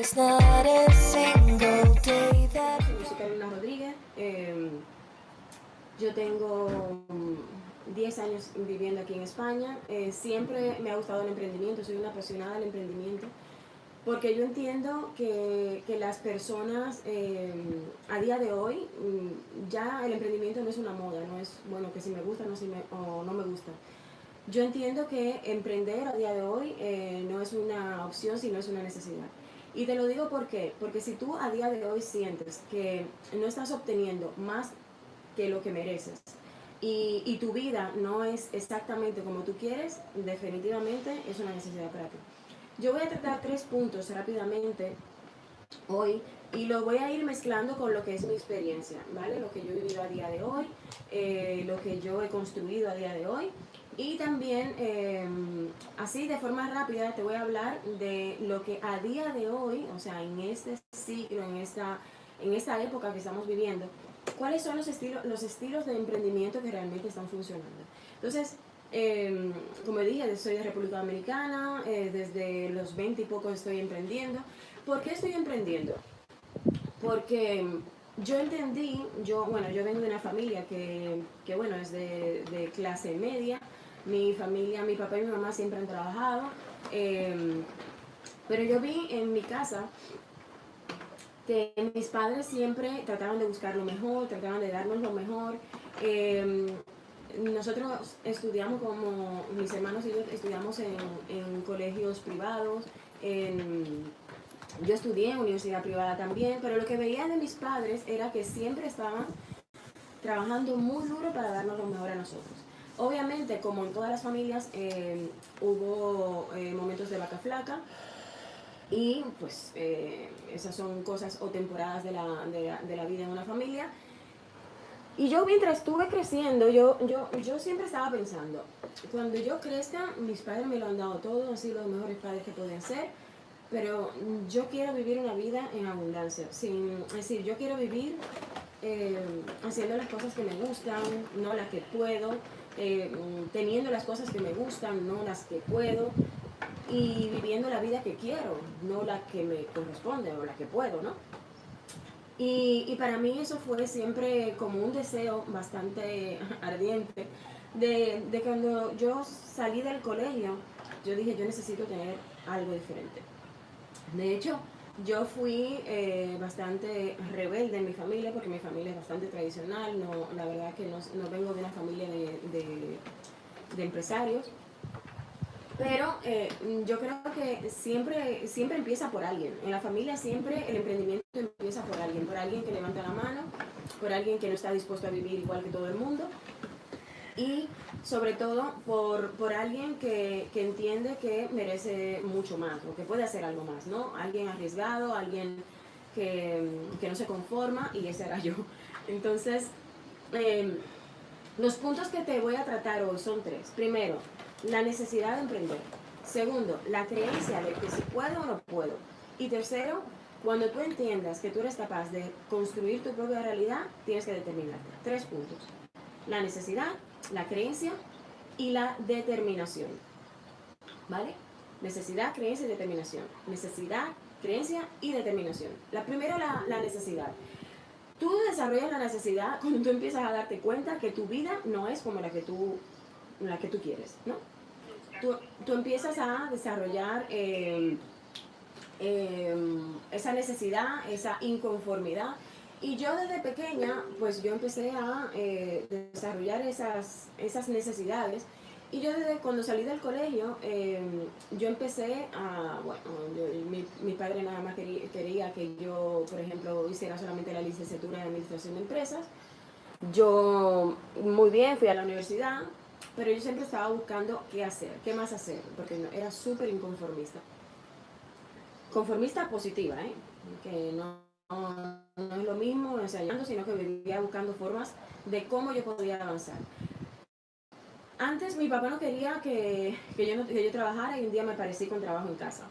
There's not a single day that. Yo soy Carolina Rodríguez. Yo tengo 10 años viviendo aquí en España. Siempre me ha gustado el emprendimiento, soy una apasionada del emprendimiento, porque yo entiendo que las personas a día de hoy, ya el emprendimiento no es una moda, no es, bueno, que si me gusta o no me gusta. Yo entiendo que emprender a día de hoy no es una opción, sino es una necesidad. Y te lo digo porque si tú a día de hoy sientes que no estás obteniendo más que lo que mereces y tu vida no es exactamente como tú quieres, definitivamente es una necesidad para ti. Yo voy a tratar 3 puntos rápidamente hoy y lo voy a ir mezclando con lo que es mi experiencia, ¿vale? Lo que yo he vivido a día de hoy, lo que yo he construido a día de hoy. Y también, así de forma rápida, te voy a hablar de lo que a día de hoy, o sea, en este siglo, en esta época que estamos viviendo, cuáles son los estilos de emprendimiento que realmente están funcionando. Entonces, como dije, soy de República Dominicana, desde los 20 y poco estoy emprendiendo. ¿Por qué estoy emprendiendo? Porque yo entendí, yo vengo de una familia que bueno, es de clase media. Mi familia, mi papá y mi mamá siempre han trabajado, pero yo vi en mi casa que mis padres siempre trataban de buscar lo mejor, trataban de darnos lo mejor. Nosotros estudiamos, como mis hermanos y yo estudiamos en colegios privados, yo estudié en universidad privada también, pero lo que veía de mis padres era que siempre estaban trabajando muy duro para darnos lo mejor a nosotros. Obviamente, como en todas las familias, hubo momentos de vaca flaca, y pues esas son cosas o temporadas de la vida en una familia. Y yo mientras estuve creciendo, yo siempre estaba pensando, cuando yo crezca, mis padres me lo han dado todo, han sido los mejores padres que pueden ser, pero yo quiero vivir una vida en abundancia. Es decir, yo quiero vivir haciendo las cosas que me gustan, no las que puedo, teniendo las cosas que me gustan, no las que puedo, y viviendo la vida que quiero, no la que me corresponde o la que puedo, ¿no? Y para mí eso fue siempre como un deseo bastante ardiente de cuando yo salí del colegio, yo dije, yo necesito tener algo diferente. De hecho, yo fui bastante rebelde en mi familia, porque mi familia es bastante tradicional, no, la verdad que no vengo de una familia de empresarios, pero yo creo que siempre empieza por alguien. En la familia siempre el emprendimiento empieza por alguien que levanta la mano, por alguien que no está dispuesto a vivir igual que todo el mundo, y sobre todo por alguien que entiende que merece mucho más o que puede hacer algo más, ¿no? Alguien arriesgado, alguien que no se conforma, y ese era yo. Entonces, los puntos que te voy a tratar hoy son 3. Primero, la necesidad de emprender. Segundo, la creencia de que si puedo o no puedo. Y tercero, cuando tú entiendas que tú eres capaz de construir tu propia realidad, tienes que determinarte. 3 puntos. La necesidad, la creencia y la determinación. ¿Vale? Necesidad, creencia y determinación. Necesidad, creencia y determinación. La primera, la necesidad. Tú desarrollas la necesidad cuando tú empiezas a darte cuenta que tu vida no es como la que tú quieres, ¿no? Tú empiezas a desarrollar esa necesidad, esa inconformidad. Y yo desde pequeña, pues yo empecé a desarrollar esas necesidades. Y yo desde cuando salí del colegio, yo empecé a, bueno, mi padre nada más quería que yo, por ejemplo, hiciera solamente la licenciatura de Administración de Empresas. Yo, muy bien, fui a la universidad, pero yo siempre estaba buscando qué hacer, qué más hacer, porque era súper inconformista. Conformista positiva, ¿eh? Que no es lo mismo ensayando, sino que vivía buscando formas de cómo yo podía avanzar. Antes mi papá no quería que yo trabajara, y un día me aparecí con trabajo en casa.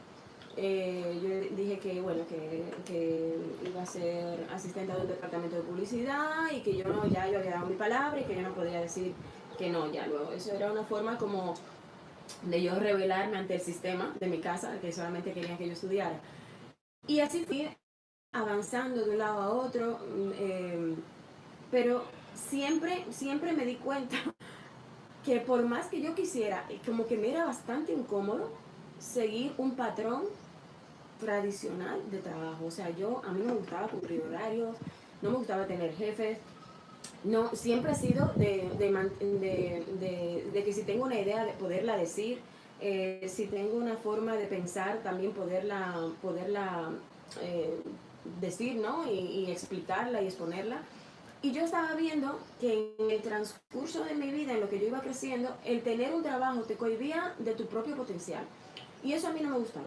Yo dije que bueno, que iba a ser asistente de un departamento de publicidad, y que yo había dado mi palabra y que yo no podía decir que no ya luego. Eso era una forma como de yo rebelarme ante el sistema de mi casa, que solamente querían que yo estudiara. Y así fui avanzando de un lado a otro, pero siempre me di cuenta que por más que yo quisiera, como que me era bastante incómodo seguir un patrón tradicional de trabajo. O sea, a mí no me gustaba cumplir horarios, no me gustaba tener jefes. No, siempre ha sido de que si tengo una idea de poderla decir, si tengo una forma de pensar, también poderla decir, ¿no? Y explicarla y exponerla. Y yo estaba viendo que en el transcurso de mi vida, en lo que yo iba creciendo, el tener un trabajo te cohibía de tu propio potencial. Y eso a mí no me gustaba.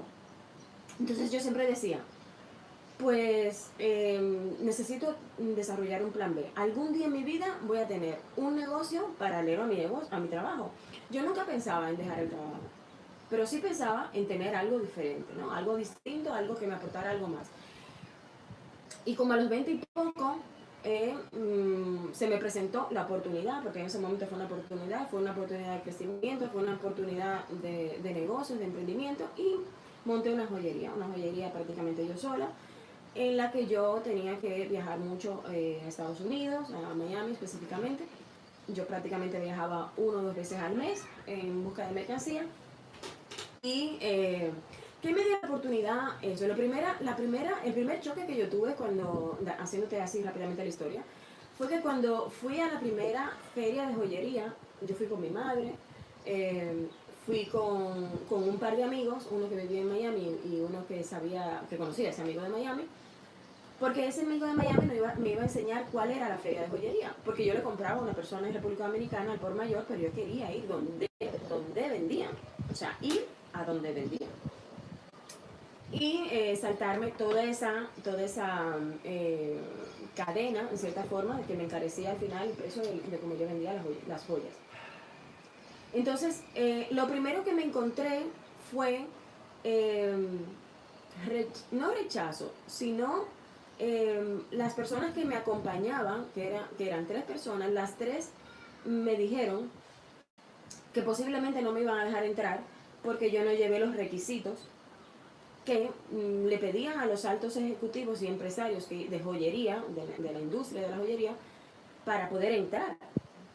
Entonces yo siempre decía, pues necesito desarrollar un plan B. Algún día en mi vida voy a tener un negocio paralelo a mi trabajo. Yo nunca pensaba en dejar el trabajo, pero sí pensaba en tener algo diferente, ¿no? Algo distinto, algo que me aportara algo más. Y como a los 20 y poco, se me presentó la oportunidad, porque en ese momento fue una oportunidad de crecimiento, fue una oportunidad de negocios, de emprendimiento, y monté una joyería prácticamente yo sola, en la que yo tenía que viajar mucho a Estados Unidos, a Miami específicamente. Yo prácticamente viajaba 1 o 2 veces al mes en busca de mercancía. Y ¿qué me dio la oportunidad? Eso, el primer choque que yo tuve haciéndote así rápidamente la historia, fue que cuando fui a la primera feria de joyería, yo fui con mi madre, fui con un par de amigos, uno que vivía en Miami y uno que conocía a ese amigo de Miami, porque ese amigo de Miami me iba a enseñar cuál era la feria de joyería. Porque yo le compraba a una persona en República Dominicana al por mayor, pero yo quería ir donde vendían. O sea, ir a donde vendían. Y saltarme toda esa cadena, en cierta forma, que me encarecía al final el precio de cómo yo vendía las joyas. Entonces, lo primero que me encontré fue, no rechazo, sino las personas que me acompañaban, que eran 3 personas, las 3 me dijeron que posiblemente no me iban a dejar entrar porque yo no llevé los requisitos que le pedían a los altos ejecutivos y empresarios de joyería, de la industria de la joyería, para poder entrar.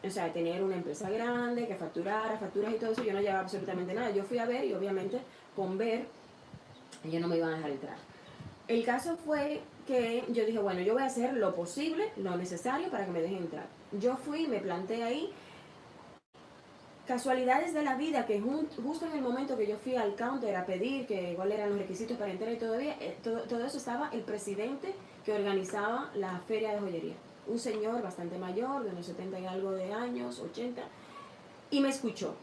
O sea, tener una empresa grande, que facturas y todo eso. Yo no llevaba absolutamente nada. Yo fui a ver y obviamente con ver ellos no me iban a dejar entrar. El caso fue que yo dije, bueno, yo voy a hacer lo posible, lo necesario para que me dejen entrar. Yo fui, me planté ahí. Casualidades de la vida, que justo en el momento que yo fui al counter a pedir cuáles eran los requisitos para entrar y todo eso estaba el presidente que organizaba la feria de joyería. Un señor bastante mayor, de unos 70 y algo de años, 80, y me escuchó.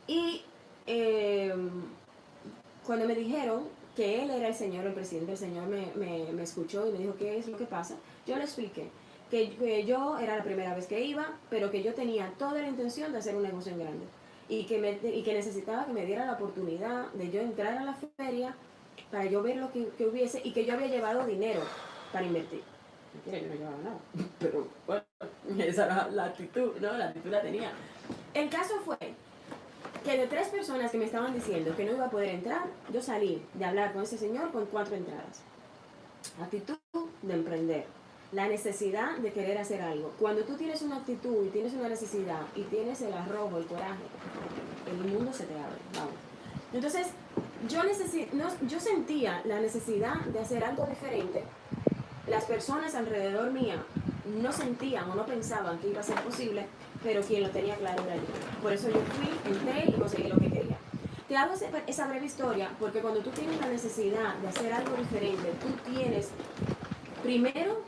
Y cuando me dijeron que él era el señor, el presidente, el señor me escuchó y me dijo qué es lo que pasa, yo le expliqué que yo era la primera vez que iba, pero que yo tenía toda la intención de hacer un negocio en grande y que necesitaba que me diera la oportunidad de yo entrar a la feria para yo ver lo que hubiese, y que yo había llevado dinero para invertir. Mentira, yo no llevaba nada, pero bueno, esa era la actitud, ¿no? La actitud la tenía. El caso fue que de 3 personas que me estaban diciendo que no iba a poder entrar, yo salí de hablar con ese señor con 4 entradas. Actitud de emprender, la necesidad de querer hacer algo. Cuando tú tienes una actitud y tienes una necesidad y tienes el arrojo, el coraje, el mundo se te abre, vamos. Entonces, yo sentía la necesidad de hacer algo diferente. Las personas alrededor mía no sentían o no pensaban que iba a ser posible, pero quien lo tenía claro era yo. Por eso yo fui, entré y conseguí lo que quería. Te hago esa breve historia porque cuando tú tienes la necesidad de hacer algo diferente, tú tienes primero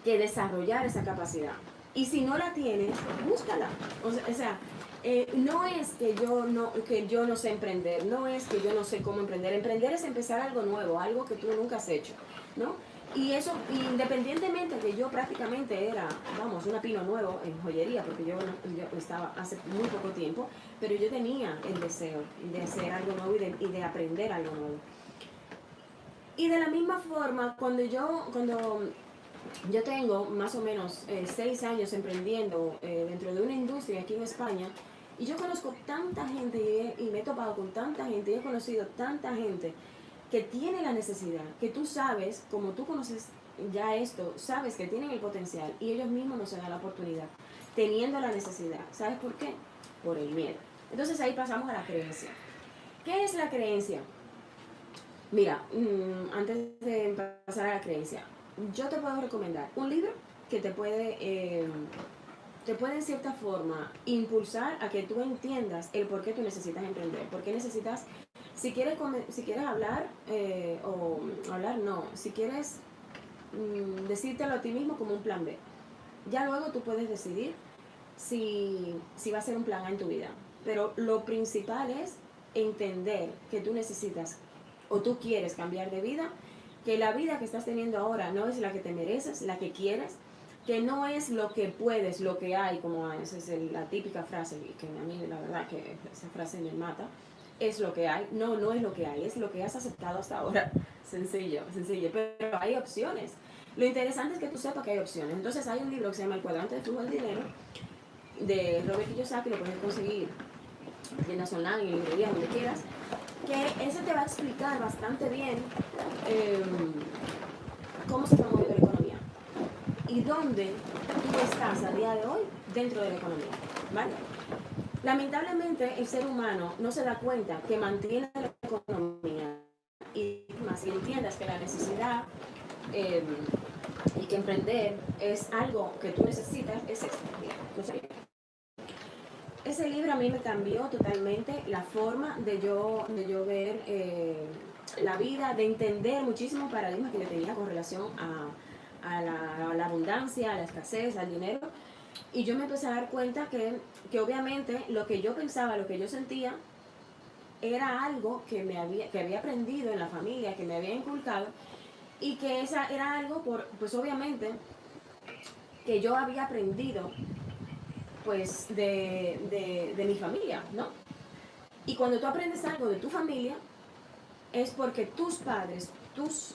que desarrollar esa capacidad. Y si no la tienes, búscala. O sea, no es que yo no sé emprender, no es que yo no sé cómo emprender. Emprender es empezar algo nuevo, algo que tú nunca has hecho, ¿no? Y eso, independientemente de que yo prácticamente era, vamos, una pino nuevo en joyería, porque yo estaba hace muy poco tiempo, pero yo tenía el deseo de hacer algo nuevo y de aprender algo nuevo. Y de la misma forma, cuando yo tengo más o menos 6 años emprendiendo dentro de una industria aquí en España, y yo conozco tanta gente y me he topado con tanta gente y he conocido tanta gente que tiene la necesidad, que tú sabes, como tú conoces ya esto, sabes que tienen el potencial y ellos mismos no se dan la oportunidad, teniendo la necesidad. ¿Sabes por qué? Por el miedo. Entonces ahí pasamos a la creencia. ¿Qué es la creencia? Mira, antes de pasar a la creencia, yo te puedo recomendar un libro que te puede en cierta forma impulsar a que tú entiendas el por qué tú necesitas emprender, por qué necesitas, si quieres hablar, o hablar no, si quieres decírtelo a ti mismo como un plan B. Ya luego tú puedes decidir si va a ser un plan A en tu vida. Pero lo principal es entender que tú necesitas o tú quieres cambiar de vida, que la vida que estás teniendo ahora no es la que te mereces, la que quieres, que no es lo que puedes, lo que hay, como esa es la típica frase, que a mí la verdad que esa frase me mata, es lo que hay. No, no es lo que hay, es lo que has aceptado hasta ahora. Sencillo, sencillo, pero hay opciones. Lo interesante es que tú sepas que hay opciones. Entonces hay un libro que se llama El cuadrante de flujo del dinero, de Robert Kiyosaki, lo puedes conseguir en tiendas online, en librerías, donde quieras, que ese te va a explicar bastante bien cómo se está moviendo la economía y dónde tú estás a día de hoy dentro de la economía, ¿vale? Lamentablemente el ser humano no se da cuenta que mantiene la economía y más si entiendas que la necesidad y que emprender es algo que tú necesitas, es esto. Ese libro a mí me cambió totalmente la forma de yo ver la vida, de entender muchísimos paradigmas que yo tenía con relación a la abundancia, a la escasez, al dinero. Y yo me empecé a dar cuenta que obviamente lo que yo pensaba, lo que yo sentía, era algo que había aprendido en la familia, que me había inculcado, y que esa era algo, pues obviamente, que yo había aprendido pues de mi familia, ¿no? Y cuando tú aprendes algo de tu familia, es porque tus padres, tus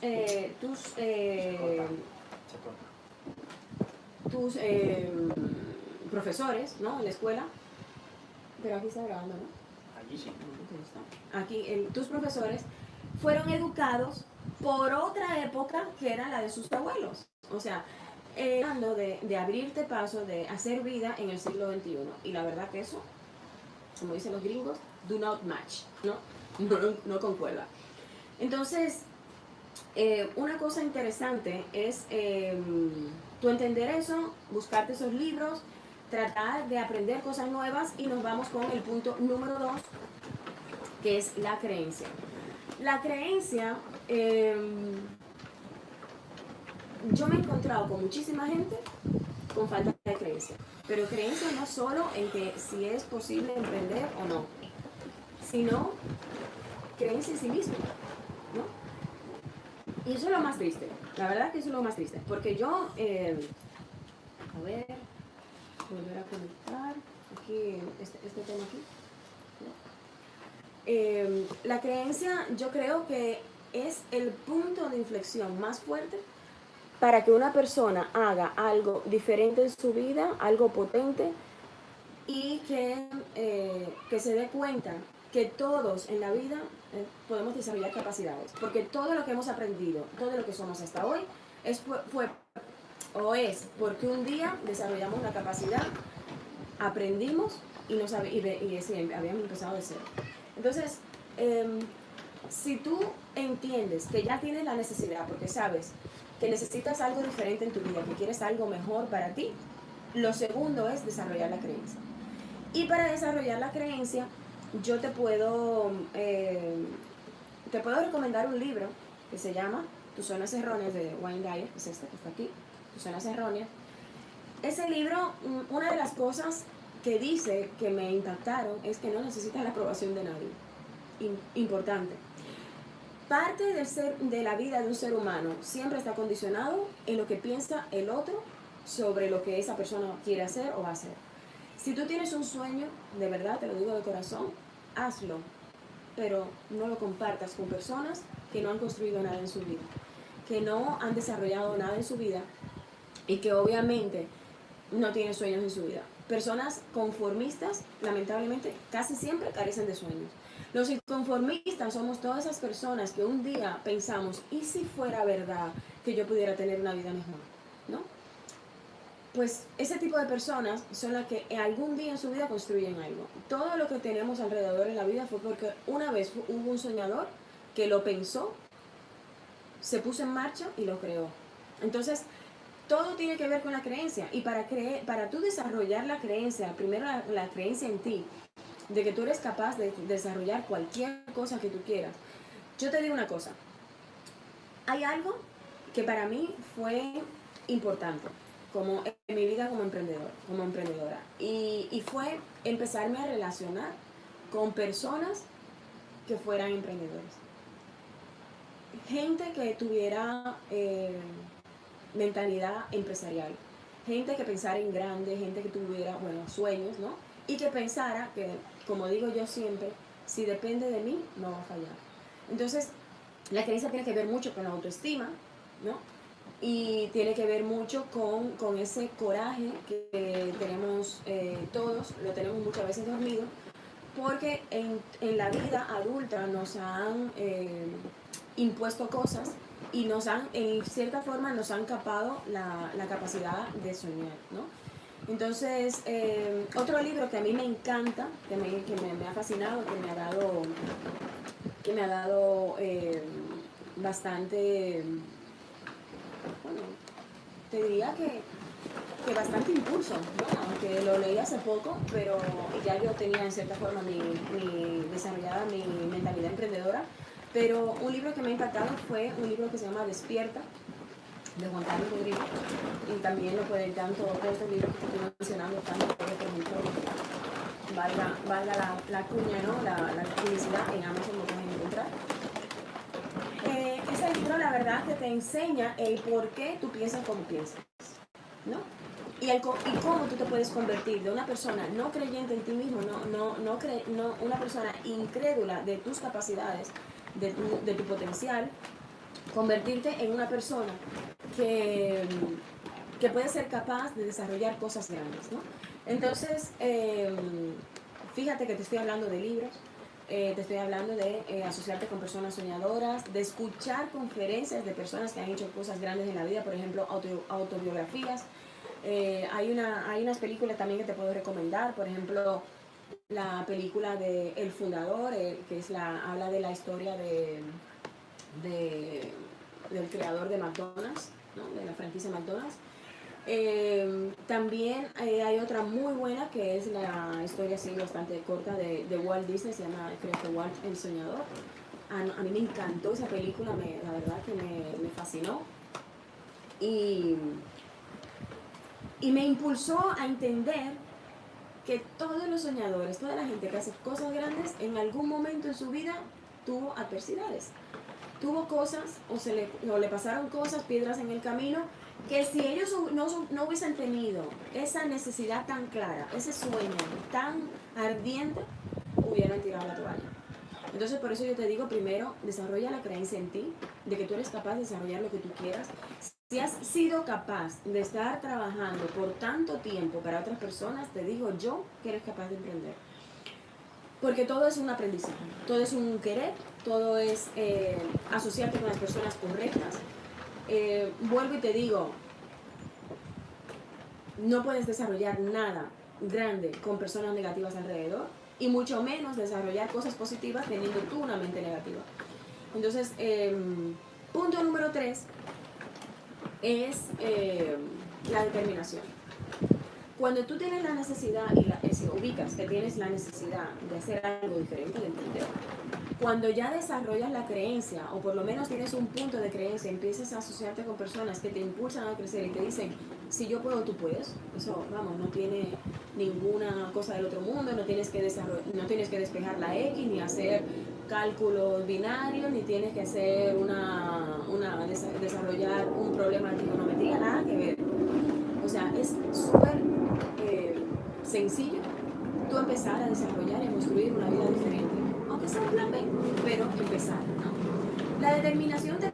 profesores, ¿no? En la escuela, pero aquí está grabando, ¿no? Allí sí. Aquí, tus profesores fueron educados por otra época que era la de sus abuelos. O sea, hablando de abrirte paso, de hacer vida en el siglo XXI. Y la verdad que eso, como dicen los gringos, do not match, ¿no? No concuerda. Entonces, una cosa interesante es tú entender eso, buscarte esos libros, tratar de aprender cosas nuevas y nos vamos con el punto número 2, que es la creencia. La creencia, yo me he encontrado con muchísima gente con falta de creencia, pero creencia no solo en que si es posible emprender o no, sino creencia en sí mismo, ¿no? Y eso es lo más triste, la verdad que eso es lo más triste, porque yo, a ver, volver a conectar, aquí, este tema aquí, la creencia yo creo que es el punto de inflexión más fuerte para que una persona haga algo diferente en su vida, algo potente, y que se dé cuenta que todos en la vida podemos desarrollar capacidades, porque todo lo que hemos aprendido, todo lo que somos hasta hoy, es porque un día desarrollamos una capacidad, aprendimos y habíamos empezado de cero. Entonces, si tú entiendes que ya tienes la necesidad, porque sabes que necesitas algo diferente en tu vida, que quieres algo mejor para ti, lo segundo es desarrollar la creencia. Y para desarrollar la creencia, yo te puedo recomendar un libro que se llama Tus zonas erróneas, de Wayne Dyer, que es este que está aquí, Tus zonas erróneas. Ese libro, una de las cosas que dice que me impactaron es que no necesitas la aprobación de nadie. Importante. Parte de la vida de un ser humano siempre está condicionado en lo que piensa el otro sobre lo que esa persona quiere hacer o va a hacer. Si tú tienes un sueño, de verdad, te lo digo de corazón, hazlo, pero no lo compartas con personas que no han construido nada en su vida, que no han desarrollado nada en su vida y que obviamente no tienen sueños en su vida. Personas conformistas, lamentablemente, casi siempre carecen de sueños. Los inconformistas somos todas esas personas que un día pensamos, ¿y si fuera verdad que yo pudiera tener una vida mejor? ¿No? Pues ese tipo de personas son las que algún día en su vida construyen algo. Todo lo que tenemos alrededor en la vida fue porque una vez hubo un soñador que lo pensó, se puso en marcha y lo creó. Entonces, todo tiene que ver con la creencia. Y para tú desarrollar la creencia, primero la creencia en ti, de que tú eres capaz de desarrollar cualquier cosa que tú quieras. Yo te digo una cosa. Hay algo que para mí fue importante como en mi vida como emprendedora. Y fue empezarme a relacionar con personas que fueran emprendedores. Gente que tuviera mentalidad empresarial. Gente que pensara en grande, gente que tuviera, bueno, sueños, ¿no? Y que pensara que, como digo yo siempre, si depende de mí, no va a fallar. Entonces, la creencia tiene que ver mucho con la autoestima, ¿no? Y tiene que ver mucho con ese coraje que tenemos todos, lo tenemos muchas veces dormido, porque en la vida adulta nos han impuesto cosas y en cierta forma nos han capado la capacidad de soñar, ¿no? Entonces, otro libro que a mí me encanta, que me ha fascinado, que me ha dado bastante, bueno, te diría que bastante impulso, ¿no? Aunque lo leí hace poco, pero ya yo tenía en cierta forma desarrollada mi mentalidad emprendedora. Pero un libro que me ha impactado fue un libro que se llama Despierta, de Juan Carlos Rodríguez. Y también lo pueden, tanto estos libros que estoy mencionando, tanto por ejemplo, valga la cuña, ¿no? La publicidad, en Amazon lo pueden encontrar. Ese libro, la verdad, que te enseña el por qué tú piensas como piensas, ¿no? Y cómo tú te puedes convertir de una persona no creyente en ti mismo, una persona incrédula de tus capacidades, de tu potencial, convertirte en una persona que puede ser capaz de desarrollar cosas grandes, ¿no? Entonces, fíjate que te estoy hablando de libros, te estoy hablando de asociarte con personas soñadoras, de escuchar conferencias de personas que han hecho cosas grandes en la vida, por ejemplo, autobiografías. Hay unas películas también que te puedo recomendar, por ejemplo, la película de El Fundador, que habla de la historia del creador de McDonald's, ¿no? De la franquicia McDonald's. También hay otra muy buena que es la historia así bastante corta de Walt Disney, se llama, creo que Walt el Soñador. A mí me encantó esa película, la verdad que me fascinó. Y me impulsó a entender que todos los soñadores, toda la gente que hace cosas grandes, en algún momento en su vida tuvo adversidades. Tuvo cosas o le pasaron cosas, piedras en el camino, que si ellos no hubiesen tenido esa necesidad tan clara, ese sueño tan ardiente, hubieran tirado la toalla. Entonces, por eso yo te digo, primero, desarrolla la creencia en ti, de que tú eres capaz de desarrollar lo que tú quieras. Si has sido capaz de estar trabajando por tanto tiempo para otras personas, te digo yo que eres capaz de emprender. Porque todo es un aprendizaje, todo es un querer, todo es asociarte con las personas correctas. Vuelvo y te digo, no puedes desarrollar nada grande con personas negativas alrededor y mucho menos desarrollar cosas positivas teniendo tú una mente negativa. Entonces, punto número 3 es la determinación. Cuando tú tienes la necesidad si ubicas que tienes la necesidad de hacer algo diferente, de emprender, cuando ya desarrollas la creencia, o por lo menos tienes un punto de creencia, empiezas a asociarte con personas que te impulsan a crecer y te dicen, si yo puedo, tú puedes. Eso, vamos, no tiene ninguna cosa del otro mundo, no tienes que despejar la X, ni hacer cálculos binarios, ni tienes que hacer desarrollar un problema de trigonometría, nada que ver. O sea, es súper sencillo tú empezar a desarrollar y a construir una vida diferente, aunque sea un plan B, pero empezar, ¿no? La determinación te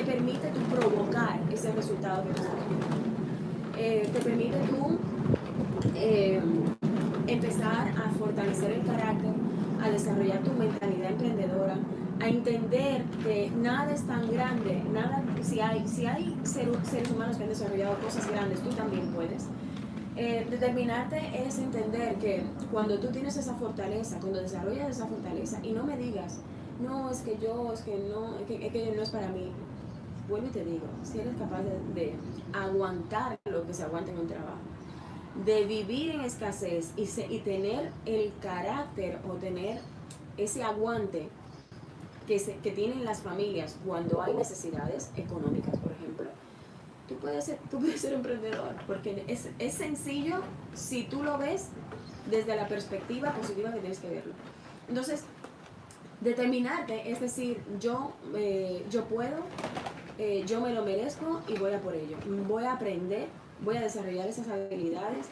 permite tú provocar ese resultado que tú estás viendo. Te permite tú empezar a fortalecer el carácter, a desarrollar tu mentalidad emprendedora, a entender que nada es tan grande, nada, si hay seres humanos que han desarrollado cosas grandes, tú también puedes. Determinarte es entender que cuando tú tienes esa fortaleza, cuando desarrollas esa fortaleza, y no me digas, no, es que yo, es que no, es que no es para mí. Vuelvo y te digo, si eres capaz de aguantar lo que se aguanta en un trabajo, de vivir en escasez y tener el carácter o tener ese aguante que tienen las familias cuando hay necesidades económicas, por ejemplo, tú puedes ser emprendedor, porque es sencillo si tú lo ves desde la perspectiva positiva que tienes que verlo. Entonces, determinarte, es decir, yo puedo, yo me lo merezco y voy a por ello. Voy a aprender, voy a desarrollar esas habilidades,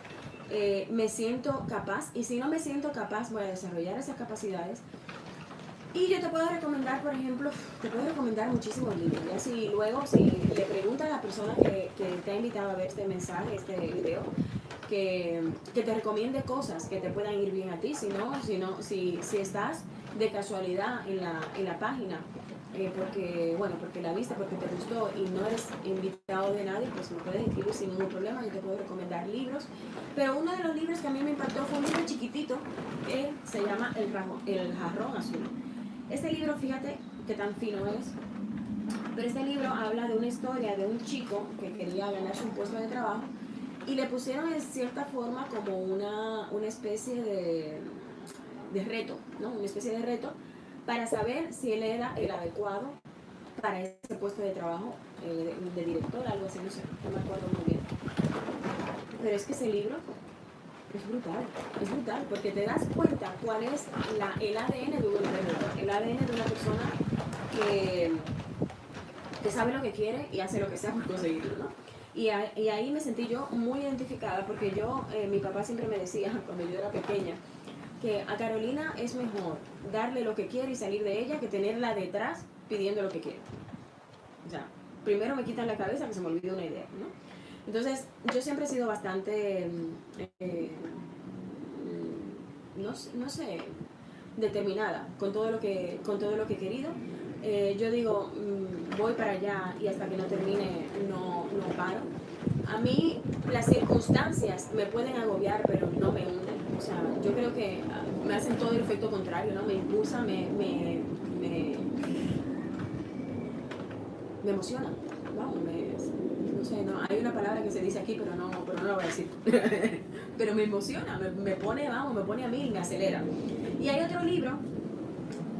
me siento capaz, y si no me siento capaz, voy a desarrollar esas capacidades. Y yo te puedo recomendar, por ejemplo, te puedo recomendar muchísimos libros. Ya si luego, si le preguntas a la persona que te ha invitado a ver este mensaje, este video, que te recomiende cosas que te puedan ir bien a ti, si estás de casualidad en la página, porque la viste, porque te gustó y no eres invitado de nadie, pues me puedes escribir sin ningún problema. Yo te puedo recomendar libros, pero uno de los libros que a mí me impactó fue un libro chiquitito, se llama El Jarrón Azul. Este libro, fíjate qué tan fino es, pero este libro habla de una historia de un chico que quería ganarse un puesto de trabajo y le pusieron en cierta forma como una especie de reto, ¿no? Una especie de reto para saber si él era el adecuado para ese puesto de trabajo, de director, algo así, no sé, no me acuerdo muy bien. Pero es que ese libro es brutal, porque te das cuenta cuál es el ADN de un emprendedor, el ADN de una persona que sabe lo que quiere y hace lo que sea por conseguirlo, ¿no? Y ahí me sentí yo muy identificada, porque mi papá siempre me decía, cuando yo era pequeña, que a Carolina es mejor darle lo que quiere y salir de ella que tenerla detrás pidiendo lo que quiere. O sea, primero me quitan la cabeza que se me olvide una idea, ¿no? Entonces, yo siempre he sido bastante, no sé, determinada con todo lo que he querido. Yo digo, voy para allá y hasta que no termine no paro. A mí las circunstancias me pueden agobiar, pero no me hunden. O sea, yo creo que me hacen todo el efecto contrario, ¿no? Me impulsan, me emociona. Vamos, no sé, no, hay una palabra que se dice aquí, pero no la voy a decir. Pero me emociona, me pone a mí y me acelera. Y hay otro libro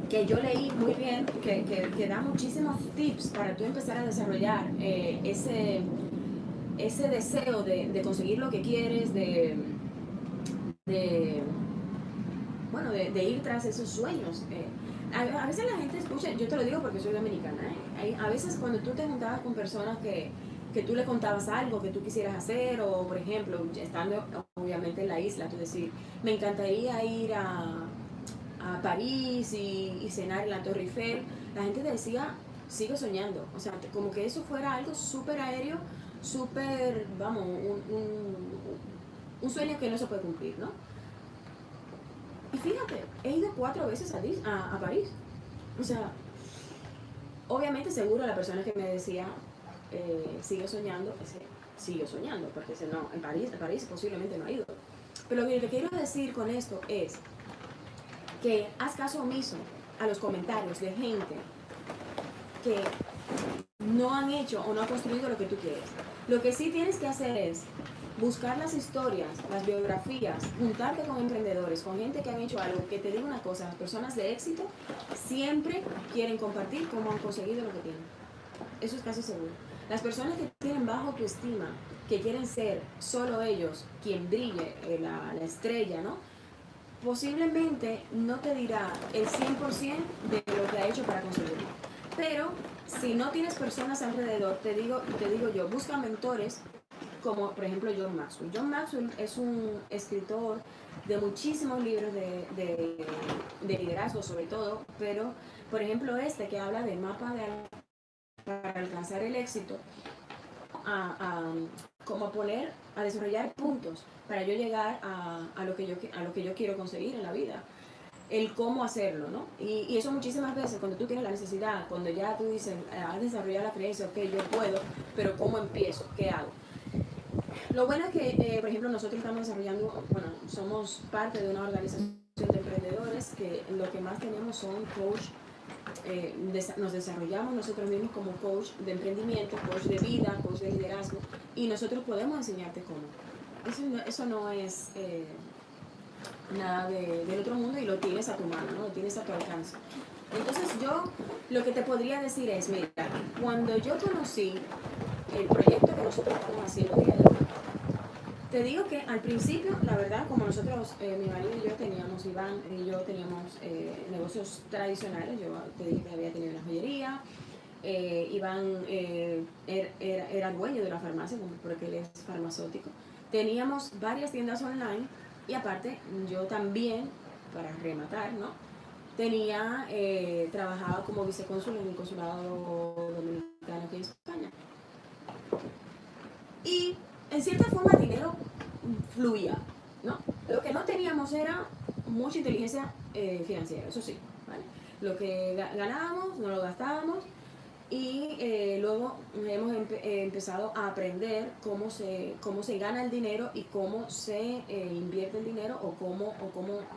que yo leí muy bien, que da muchísimos tips para tú empezar a desarrollar ese deseo de conseguir lo que quieres, de ir tras esos sueños. A veces la gente escucha, yo te lo digo porque soy dominicana, a veces cuando tú te juntabas con personas que tú le contabas algo que tú quisieras hacer, o por ejemplo, estando obviamente en la isla, tú decir, me encantaría ir a París y cenar en la Torre Eiffel, la gente te decía, sigo soñando. O sea, como que eso fuera algo súper aéreo, súper, vamos, un sueño que no se puede cumplir, ¿no? Y fíjate, he ido 4 veces a París. O sea, obviamente seguro la persona que me decía, sigue soñando, sigue soñando, porque no, en París posiblemente no ha ido. Pero lo que quiero decir con esto es que haz caso omiso a los comentarios de gente que no han hecho o no han construido lo que tú quieres. Lo que sí tienes que hacer es buscar las historias, las biografías, juntarte con emprendedores, con gente que han hecho algo. Que te diga una cosa, las personas de éxito siempre quieren compartir cómo han conseguido lo que tienen. Eso es casi seguro. Las personas que tienen baja autoestima, que quieren ser solo ellos quien brille, la estrella, ¿no? Posiblemente no te dirá el 100% de lo que ha hecho para conseguirlo. Pero si no tienes personas alrededor, te digo yo, busca mentores como por ejemplo John Maxwell. John Maxwell es un escritor de muchísimos libros de liderazgo sobre todo, pero por ejemplo que habla de mapa para alcanzar el éxito, como a desarrollar puntos para yo llegar a lo que yo quiero conseguir en la vida. el cómo hacerlo, ¿no? Y eso muchísimas veces, cuando tú tienes la necesidad, cuando ya tú dices, has desarrollado la creencia, ok, yo puedo, pero ¿cómo empiezo? ¿Qué hago? Lo bueno es que, por ejemplo, nosotros estamos desarrollando, bueno, somos parte de una organización de emprendedores que lo que más tenemos son coach, nos desarrollamos nosotros mismos como coach de emprendimiento, coach de vida, coach de liderazgo, y nosotros podemos enseñarte cómo. Eso no es nada del otro mundo y lo tienes a tu mano, ¿no? Lo tienes a tu alcance. Entonces yo lo que te podría decir es, mira, cuando yo conocí el proyecto que nosotros estamos haciendo día de hoy, te digo que al principio, la verdad, como nosotros, mi marido y yo teníamos, Iván y yo teníamos negocios tradicionales, yo te dije que había tenido una joyería, Iván era dueño de la farmacia, porque él es farmacéutico. Teníamos varias tiendas online y aparte yo también, para rematar, ¿no? Trabajaba como vicecónsul en el consulado dominicano aquí en España. Y en cierta forma el dinero fluía, ¿no? Lo que no teníamos era mucha inteligencia financiera, eso sí, ¿vale? Lo que ganábamos, no lo gastábamos y luego hemos empezado a aprender cómo se gana el dinero y cómo se invierte el dinero o cómo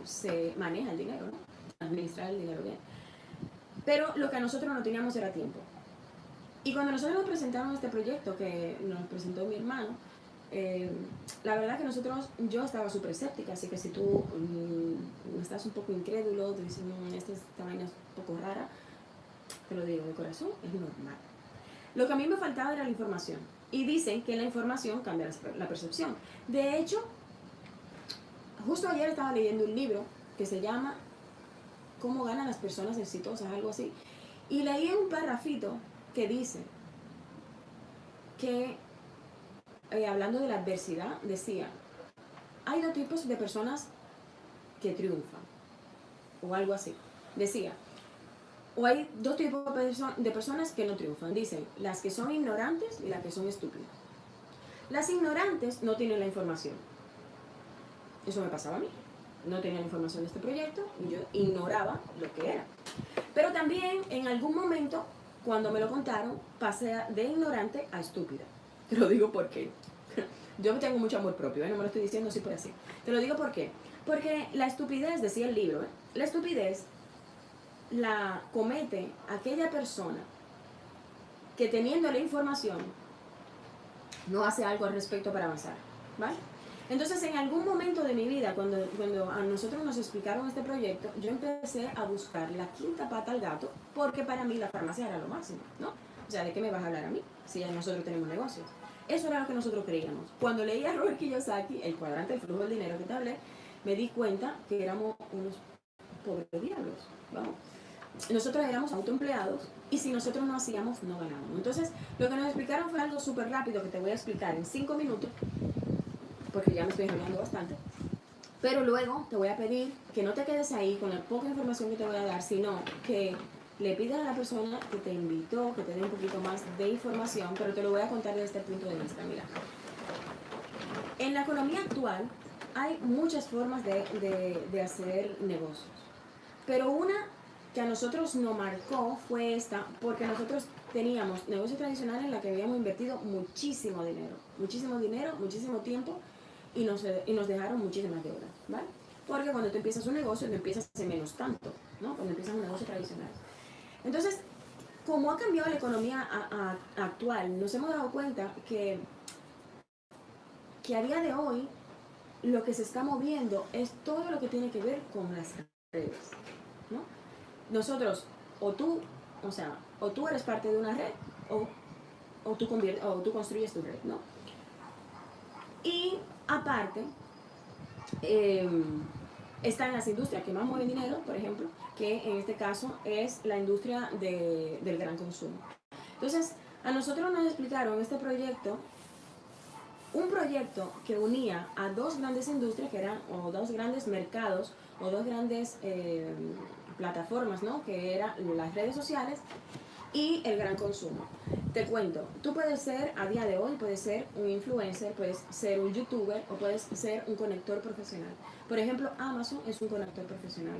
se maneja el dinero, ¿no? Administrar el dinero bien. Pero lo que a nosotros no teníamos era tiempo. Y cuando nosotros nos presentaron este proyecto que nos presentó mi hermano, la verdad que yo estaba súper escéptica, así que si tú estás un poco incrédulo, te dicen, esta vaina es un poco rara, te lo digo de corazón, es normal. Lo que a mí me faltaba era la información. Y dicen que la información cambia la percepción. De hecho, justo ayer estaba leyendo un libro que se llama ¿Cómo ganan las personas exitosas? Algo así. Y leí un parrafito que dice que, hablando de la adversidad, decía, hay dos tipos de personas que triunfan, o algo así. Decía, o hay dos tipos de personas que no triunfan. Dicen, las que son ignorantes y las que son estúpidas. Las ignorantes no tienen la información. Eso me pasaba a mí. No tenía la información de este proyecto y yo ignoraba lo que era. Pero también en algún momento, cuando me lo contaron, pasé de ignorante a estúpida. Te lo digo porque yo tengo mucho amor propio, no me lo estoy diciendo así por así. Te lo digo por qué. Porque la estupidez, decía el libro, la estupidez la comete aquella persona que teniendo la información no hace algo al respecto para avanzar, ¿vale? Entonces, en algún momento de mi vida, cuando a nosotros nos explicaron este proyecto, yo empecé a buscar la quinta pata al gato, porque para mí la farmacia era lo máximo, ¿no? O sea, ¿de qué me vas a hablar a mí si ya nosotros tenemos negocios? Eso era lo que nosotros creíamos. Cuando leí a Robert Kiyosaki, el cuadrante del flujo del dinero que te hablé, me di cuenta que éramos unos pobres diablos, vamos. Nosotros éramos autoempleados y si nosotros no hacíamos, no ganábamos. Entonces, lo que nos explicaron fue algo súper rápido que te voy a explicar en 5 minutos, porque ya me estoy enrollando bastante. Pero luego te voy a pedir que no te quedes ahí con la poca información que te voy a dar, sino que le pidas a la persona que te invitó, que te dé un poquito más de información, pero te lo voy a contar desde este punto de vista. Mira, en la economía actual hay muchas formas de hacer negocios, pero una que a nosotros nos marcó fue esta, porque nosotros teníamos negocios tradicionales en la que habíamos invertido muchísimo dinero, muchísimo tiempo, y nos dejaron muchísimas deudas, ¿vale? Porque cuando tú empiezas un negocio, no empiezas hace menos tanto, ¿no? Cuando empiezas un negocio tradicional. Entonces, como ha cambiado la economía actual, nos hemos dado cuenta que a día de hoy lo que se está moviendo es todo lo que tiene que ver con las redes, ¿no? Nosotros, o tú eres parte de una red, o tú construyes tu red, ¿no? Y aparte, están las industrias que más mueven dinero, por ejemplo, que en este caso es la industria del gran consumo. Entonces, a nosotros nos explicaron este proyecto, un proyecto que unía a dos grandes industrias, que eran, o dos grandes mercados, o dos grandes plataformas, ¿no? Que eran las redes sociales y el gran consumo. Te cuento, tú puedes ser, a día de hoy, puedes ser un influencer, puedes ser un youtuber o puedes ser un conector profesional. Por ejemplo, Amazon es un conector profesional,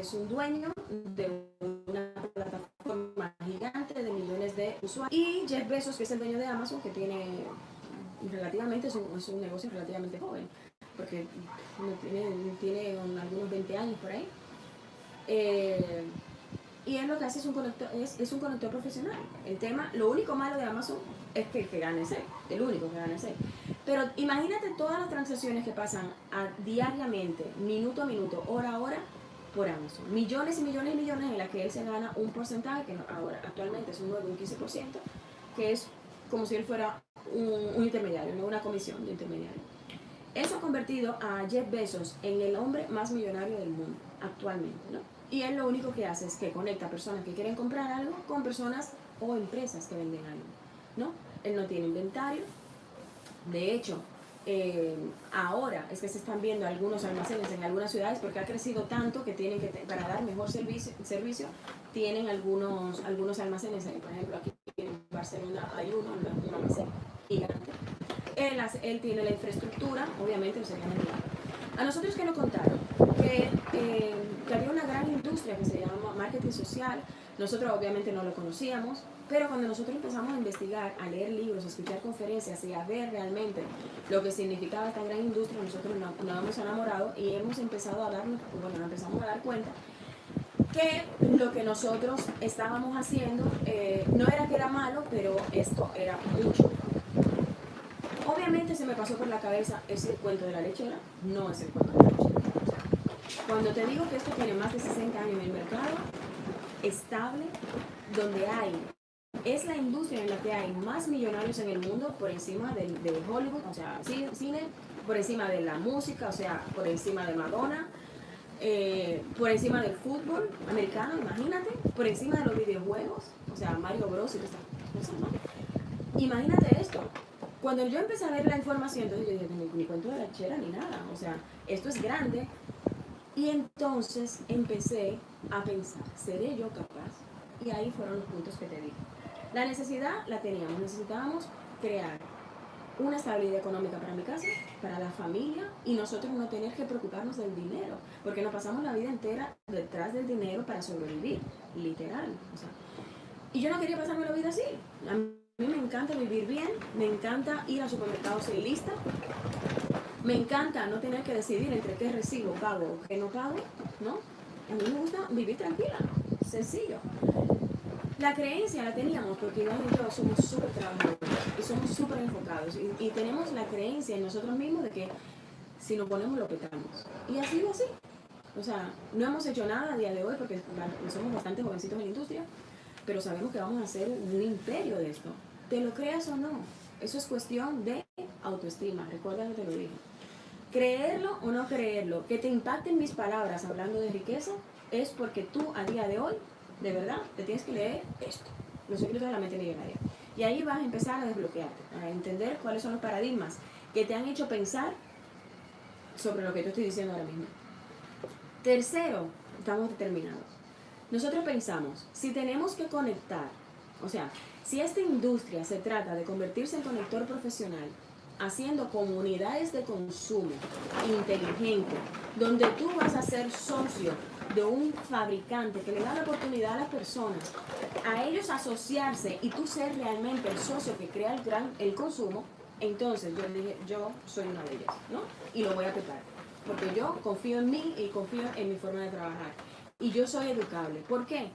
es un dueño de una plataforma gigante de millones de usuarios. Y Jeff Bezos, que es el dueño de Amazon, que tiene relativamente, es un negocio relativamente joven, porque tiene algunos 20 años por ahí. Y él lo que hace es un conector profesional. El tema, lo único malo de Amazon es que el que gane es él, el único que gane es él. Pero imagínate todas las transacciones que pasan diariamente, minuto a minuto, hora a hora, por Amazon. Millones y millones y millones en las que él se gana un porcentaje, que ahora actualmente es un 9, un 15%, que es como si él fuera un intermediario, no una comisión de intermediario. Eso ha convertido a Jeff Bezos en el hombre más millonario del mundo actualmente, ¿no? Y él lo único que hace es que conecta a personas que quieren comprar algo con personas o empresas que venden algo, ¿no? Él no tiene inventario. De hecho, ahora es que se están viendo algunos almacenes en algunas ciudades porque ha crecido tanto que tienen que, para dar mejor servicio tienen algunos almacenes. Por ejemplo, aquí en Barcelona hay un almacén gigante. Él tiene la infraestructura, obviamente no sería nada. A nosotros que nos contaron que había una gran industria que se llama marketing social. Nosotros obviamente no lo conocíamos, pero cuando nosotros empezamos a investigar, a leer libros, a escuchar conferencias y a ver realmente lo que significaba esta gran industria, nosotros nos hemos enamorado y hemos empezado nos empezamos a dar cuenta que lo que nosotros estábamos haciendo no era que era malo, pero esto era mucho. Obviamente se me pasó por la cabeza, ¿es el cuento de la lechera? No es el cuento de la lechera. Cuando te digo que esto tiene más de 60 años en el mercado, estable, donde es la industria en la que hay más millonarios en el mundo por encima de Hollywood, o sea, cine, por encima de la música, o sea, por encima de Madonna, por encima del fútbol americano, imagínate, por encima de los videojuegos, o sea, Mario Bros y todas estas cosas, ¿no? Imagínate esto. Cuando yo empecé a ver la información, entonces yo dije, ni cuento de la lechera ni nada, o sea, esto es grande. Y entonces empecé a pensar, ¿seré yo capaz? Y ahí fueron los puntos que te dije. La necesidad la teníamos, necesitábamos crear una estabilidad económica para mi casa, para la familia, y nosotros no tener que preocuparnos del dinero, porque nos pasamos la vida entera detrás del dinero para sobrevivir, literal. O sea, y yo no quería pasarme la vida así. A mí me encanta vivir bien, me encanta ir al supermercado sin lista, me encanta no tener que decidir entre qué recibo, pago o qué no pago, ¿no? A mí me gusta vivir tranquila, sencillo. La creencia la teníamos porque Iván y yo somos súper trabajadores y somos súper enfocados y tenemos la creencia en nosotros mismos de que si nos ponemos lo petamos. Y ha sido así. O sea, no hemos hecho nada a día de hoy porque somos bastante jovencitos en la industria, pero sabemos que vamos a hacer un imperio de esto. Te lo creas o no, eso es cuestión de autoestima, recuerda que te lo dije. Creerlo o no creerlo, que te impacten mis palabras hablando de riqueza, es porque tú a día de hoy, de verdad, te tienes que leer esto, Los secretos de la mente millonaria. Y ahí vas a empezar a desbloquearte, a entender cuáles son los paradigmas que te han hecho pensar sobre lo que te estoy diciendo ahora mismo. Tercero, estamos determinados. Nosotros pensamos, si tenemos que conectar, o sea, si esta industria se trata de convertirse en conector profesional, haciendo comunidades de consumo inteligente, donde tú vas a ser socio de un fabricante que le da la oportunidad a las personas, a ellos asociarse y tú ser realmente el socio que crea el consumo, entonces yo dije, yo soy una de ellas, ¿no? Y lo voy a pegar, porque yo confío en mí y confío en mi forma de trabajar. Y yo soy educable. ¿Por qué?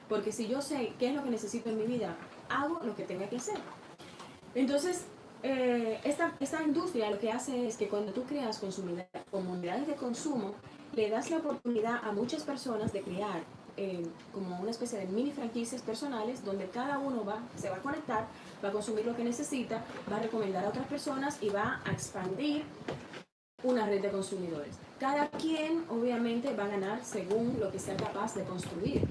Porque si yo sé qué es lo que necesito en mi vida, hago lo que tenga que hacer. Entonces, esta industria lo que hace es que cuando tú creas comunidades de consumo, le das la oportunidad a muchas personas de crear como una especie de mini franquicias personales donde cada uno se va a conectar, va a consumir lo que necesita, va a recomendar a otras personas y va a expandir una red de consumidores. Cada quien obviamente va a ganar según lo que sea capaz de construir,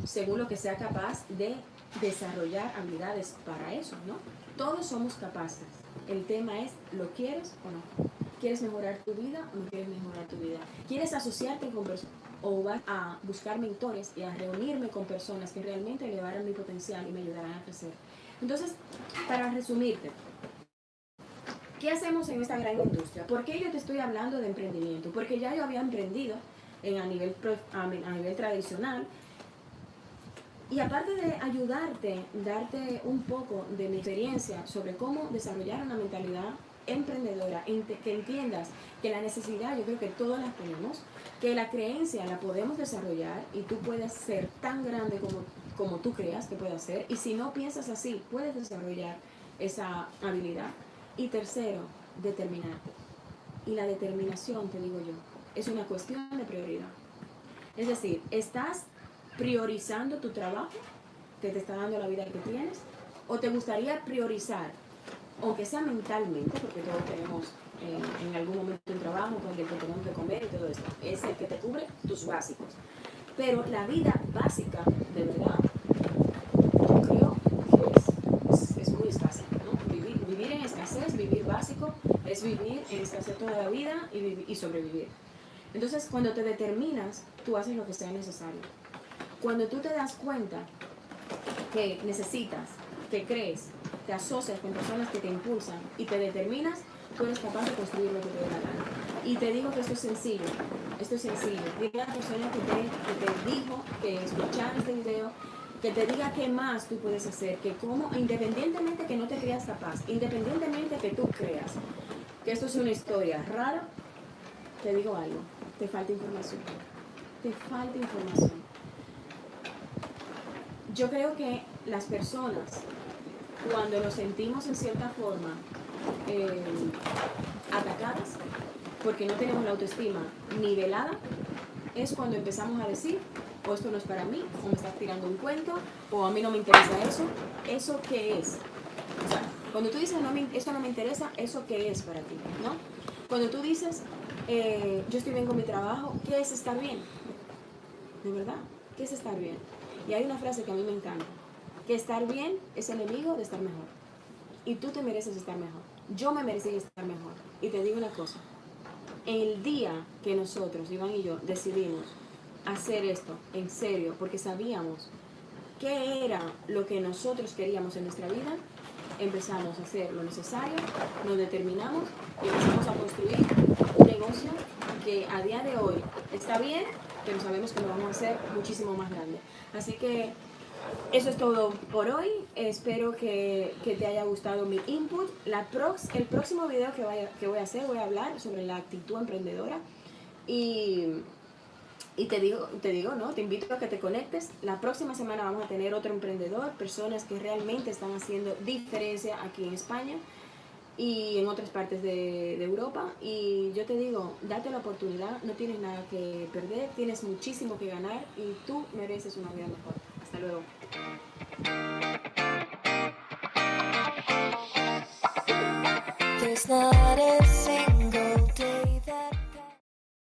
según lo que sea capaz de desarrollar habilidades para eso, ¿no? Todos somos capaces. El tema es, ¿lo quieres o no? ¿Quieres mejorar tu vida o no quieres mejorar tu vida? ¿Quieres asociarte con personas o vas a buscar mentores y a reunirme con personas que realmente elevaran mi potencial y me ayudarán a crecer? Entonces, para resumirte, ¿qué hacemos en esta gran industria? ¿Por qué yo te estoy hablando de emprendimiento? Porque ya yo había emprendido a nivel tradicional. Y aparte de ayudarte, darte un poco de mi experiencia sobre cómo desarrollar una mentalidad emprendedora, que entiendas que la necesidad, yo creo que todas las tenemos, que la creencia la podemos desarrollar y tú puedes ser tan grande como tú creas que puedas ser. Y si no piensas así, puedes desarrollar esa habilidad. Y tercero, determinarte. Y la determinación, te digo yo, es una cuestión de prioridad. Es decir, estás priorizando tu trabajo que te está dando la vida que tienes, o te gustaría priorizar, aunque sea mentalmente, porque todos tenemos en algún momento un trabajo con el que tenemos que comer y todo esto, es el que te cubre tus básicos, pero la vida básica, de verdad, yo creo que es muy escasa, ¿no? Vivir en escasez, vivir básico, es vivir en escasez toda la vida y sobrevivir. Entonces, cuando te determinas, tú haces lo que sea necesario. Cuando tú te das cuenta que necesitas, que crees, te asocias con personas que te impulsan y te determinas, tú eres capaz de construir lo que te dé la gana. Y te digo que esto es sencillo, Dile a la persona que te dijo que escuchara este video, que te diga qué más tú puedes hacer, que cómo, independientemente que no te creas capaz, independientemente que tú creas que esto es una historia rara, te digo algo, te falta información. Te falta información. Yo creo que las personas, cuando nos sentimos en cierta forma atacadas, porque no tenemos la autoestima nivelada, es cuando empezamos a decir, o esto no es para mí, o me estás tirando un cuento, o a mí no me interesa eso. ¿Eso qué es? O sea, cuando tú dices, esto no me interesa, ¿eso qué es para ti? ¿No? Cuando tú dices, yo estoy bien con mi trabajo, ¿qué es estar bien? ¿De verdad? ¿Qué es estar bien? Y hay una frase que a mí me encanta, que estar bien es enemigo de estar mejor. Y tú te mereces estar mejor. Yo me merecí estar mejor. Y te digo una cosa, el día que nosotros, Iván y yo, decidimos hacer esto en serio, porque sabíamos qué era lo que nosotros queríamos en nuestra vida, empezamos a hacer lo necesario, nos determinamos y empezamos a construir un negocio que a día de hoy está bien, pero sabemos que lo vamos a hacer muchísimo más grande. Así que eso es todo por hoy. Espero que te haya gustado mi input. El próximo video que voy a hacer, voy a hablar sobre la actitud emprendedora. Y te digo, ¿no? Te invito a que te conectes. La próxima semana vamos a tener otro emprendedor, personas que realmente están haciendo diferencia aquí en España y en otras partes de Europa. Y yo te digo, date la oportunidad, no tienes nada que perder, tienes muchísimo que ganar y tú mereces una vida mejor. Hasta luego. There's not a single